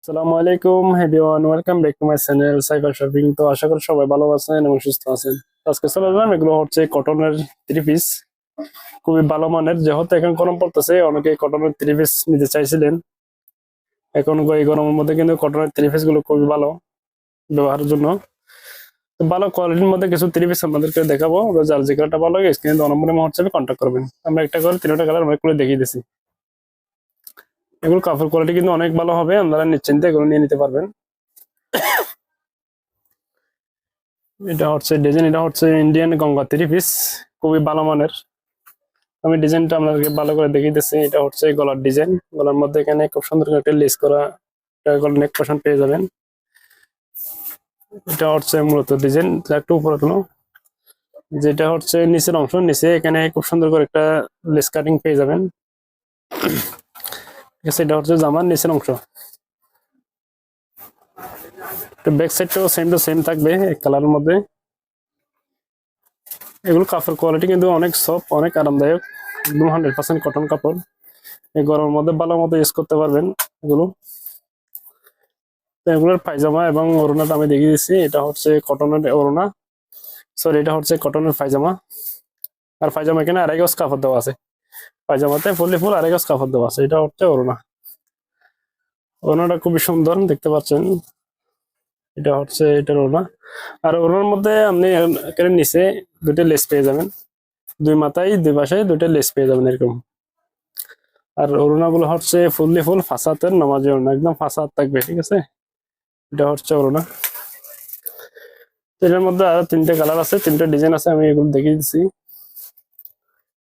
আসসালামু আলাইকুম everyone, welcome back to my channel cyber shopping. তো আশা করি সবাই ভালো আছেন এবং সুস্থ আছেন। আজকে চলে এলাম, এগুলো হচ্ছে কটনের থ্রি পিস, খুবই ভালো মানের। যেহেতু এখন গরম পড়তেছে, অনেকে কটনের থ্রি পিস নিতে চাইছিলেন। এখন এই গরমের মধ্যে কিন্তু কটনের থ্রি পিস গুলো খুবই ভালো ব্যবহারের জন্য। তো ভালো কোয়ালিটির মধ্যে কিছু থ্রি পিস আপনাদেরকে দেখাবো। যার যে কালারটা ভালো লাগে স্ক্রিনে দেওয়া নম্বরে হোয়াটসঅ্যাপে কন্ট্যাক্ট করবেন। আমরা একটা করে তিনটা কালার অনেক করে দেখিয়ে দিচ্ছি। এগুলো কাপড় কোয়ালিটি কিন্তু অনেক ভালো হবে, আপনারা নিশ্চিন্তে এগুলো নিয়ে নিতে পারবেন। এটা হচ্ছে ডিজাইন, এটা হচ্ছে ইন্ডিয়ান গঙ্গা থ্রি পিস, খুবই ভালো মানের। আমি ডিজাইনটা আপনাদেরকে ভালো করে দেখিয়ে দিচ্ছি। এটা হচ্ছে গলার ডিজাইন, গলার মধ্যে এখানে খুব সুন্দর করে একটা লেস করা নেক পোর্শন পেয়ে যাবেন। এটা হচ্ছে মূলত ডিজাইন একটু উপরে তুলো, যেটা হচ্ছে নিচের অংশ, নিচে এখানে খুব সুন্দর করে একটা লেস কাটিং পেয়ে যাবেন। ঠিক আছে, এটা হচ্ছে জামার নিচের অংশ। ব্যাক সাইডটাও সেম টু সেম থাকবে এক কালারের মধ্যে। এগুলো কাপড় কোয়ালিটি কিন্তু অনেক সফট, অনেক আরামদায়ক, একদম 100% কটন কাপড়। এই গরমের মধ্যে ভালো মতো ইউজ করতে পারবেন এগুলো। তো এগুলোর পায়জামা এবং ওড়নাটা আমি দেখিয়ে দিচ্ছি। এটা হচ্ছে কটনের ওড়না, সরি এটা হচ্ছে কটনের পায়জামা। আর পায়জামা এখানে আড়াই গজ কাপড় দেওয়া আছে, পায়জামাতে ফুল আড়াই গজ কাপড় দেওয়া আছে। এটা হচ্ছে ওড়না, ওড়নাটা খুবই সুন্দর দেখতে পাচ্ছেন। এটা হচ্ছে এটার ওড়না। আর ওড়নার মধ্যে আপনি এখানে নিচে দুটো লেস পেয়ে যাবেন, দুই মাথায় দুই পাশে দুটো লেস পেয়ে যাবেন এরকম। আর ওড়না গুলো হচ্ছে ফুল ফাঁসাতের নামাজি ওড়না, একদম ফাঁসাত থাকবে। ঠিক আছে, এটা হচ্ছে ওড়না। এটার মধ্যে আরো তিনটে কালার আছে, তিনটে ডিজাইন আছে, আমি এগুলো দেখিয়ে দিচ্ছি।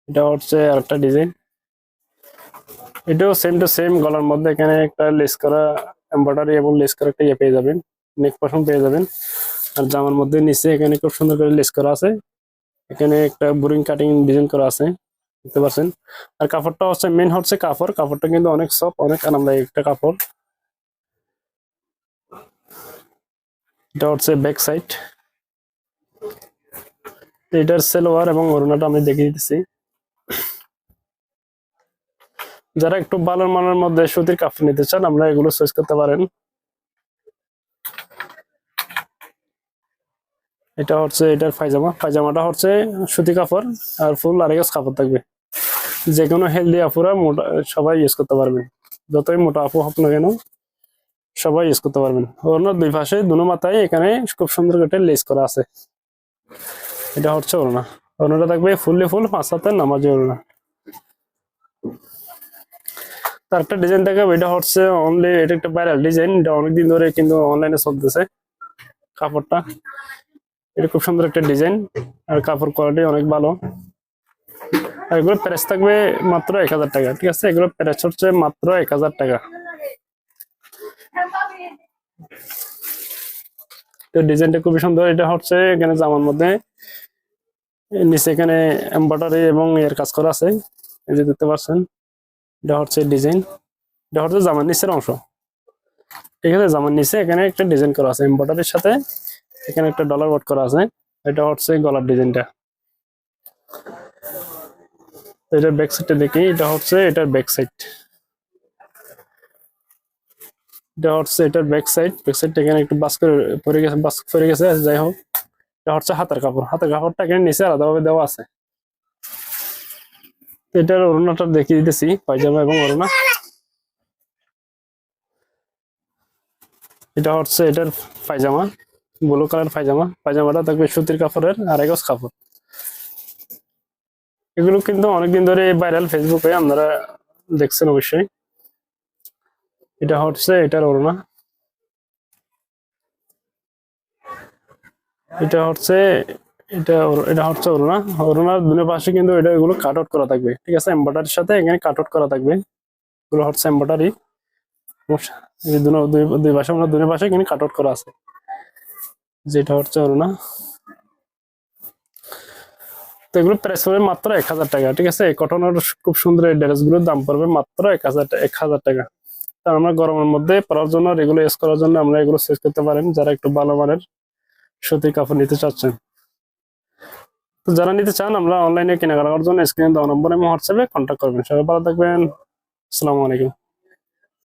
এটা হচ্ছে আরেকটা ডিজাইন, এটাও সেম টু সেম। গলার মধ্যে এখানে একটা লেস করা এমব্রয়ডারি এবং লেস করা একটা ইয়ে পেয়ে যাবেন, নেক পশন পেয়ে যাবেন। আর জামার মধ্যে নিচে এখানে খুব সুন্দর করে লেস করা আছে, এখানে একটা বোরিং কাটিং ডিজাইন করা আছে, দেখতে পাচ্ছেন। আর কাপড়টা হচ্ছে মেন হচ্ছে কাপড়টা কিন্তু অনেক সফট, অনেক আরামদায়ক একটা কাপড়। এটা হচ্ছে ব্যাক সাইড, এটার সালোয়ার এবং ওড়নাটা আমি দেখিয়ে দিচ্ছি। যারা একটু ভালো মানের মধ্যে সুতির কাপড় নিতে চান, আমরা এগুলো চয়েস করতে পারেন। এটা হচ্ছে এটার পায়জামাটা হচ্ছে সুতি কাপড় আর ফুল আড়াই গজ কাপড় থাকবে। যে কোনো হেলদি আপুরা মোটা সবাই ইউজ করতে পারবেন, যতই মোটা আপু হোক না কেন সবাই ইউজ করতে পারবেন। ওড়নার দুই পাশে দুনো মাথায় এখানে খুব সুন্দর করে লেস করা আছে। এটা হচ্ছে ওড়নাটা থাকবে ফুল 5 হাতের নামাজি ওড়না। তার একটা ডিজাইন দেখাবো, এটা হচ্ছে অনলি, এটা একটা ভাইরাল ডিজাইন, এটা অনেকদিন ধরে কিন্তু অনলাইনে চলতেছে কাপড়টা। এটা খুব সুন্দর একটা ডিজাইন, আর কাপড় কোয়ালিটি অনেক ভালো। আর এগুলো প্রাইস থাকবে মাত্র 1000 টাকা। ঠিক আছে, এগুলো প্রাইস হচ্ছে মাত্র 1000 টাকা। তো ডিজাইনটা খুবই সুন্দর। এটা হচ্ছে এখানে জামার মধ্যে নিচে এখানে এমব্রয়ডারি এবং এর কাজ করা আছে, এই যে দেখতে পাচ্ছেন। এটা হচ্ছে ডিজাইন, এটা হচ্ছে জামার নিচের অংশ। ঠিক আছে, জামার নিচে এখানে একটা ডিজাইন করা আছে এমব্রয়ডারির সাথে, এখানে একটা ডলার ওয়ার্ক করা আছে। এটা হচ্ছে গলার ডিজাইনটা। এটার ব্যাক সাইডটা দেখি, এটা হচ্ছে এটার ব্যাক সাইড, এটা হচ্ছে এটার ব্যাক সাইড এখানে একটু বাস পরে গেছে, যাই হোক। এটা হচ্ছে হাতের কাপড়টা এখানে নিচে আলাদাভাবে দেওয়া আছে। এটার ওড়নাটা দেখিয়ে দিতেছি, পায়জামা এবং ওড়না। এটা হচ্ছে এটার পায়জামা, ব্লু কালার পায়জামাটা থাকবে সুতির কাপড়ের আড়াই গজ কাপড়। এগুলো কিন্তু অনেকদিন ধরে ভাইরাল ফেসবুকে, আপনারা দেখছেন অবশ্যই। এটা হচ্ছে এটার ওড়না, এটা হচ্ছে এটা হচ্ছে ওড়নার দুনো পাশে কিন্তু এগুলো কাট আউট করা থাকবে। ঠিক আছে, এমব্রয়ডারির সাথে এখানে কাট আউট করা থাকবে, এগুলো হচ্ছে এমব্রয়ডারি। দুই পাশে আমরা দুই পাশে এখানে কাট আউট করা আছে, যেটা হচ্ছে ওড়না। তো এগুলো প্রাইস পড়বে মাত্র 1000 টাকা। ঠিক আছে, এই কটনের খুব সুন্দর এই ড্রেস গুলোর দাম পড়বে মাত্র 1000 টাকা। তার আমরা গরমের মধ্যে পরার জন্য, এগুলো ইউজ করার জন্য আমরা এগুলো সেট করতে পারেন, যারা একটু ভালো মানের সুতির কাপড় নিতে চাচ্ছেন। তো যারা নিতে চান, আমরা অনলাইনে কেনাকাটা করার জন্য স্ক্রিনে দেওয়া নম্বরে হোয়াটসঅ্যাপে কন্ট্যাক্ট করবেন। সবাই ভালো থাকবেন, আসসালামু আলাইকুম।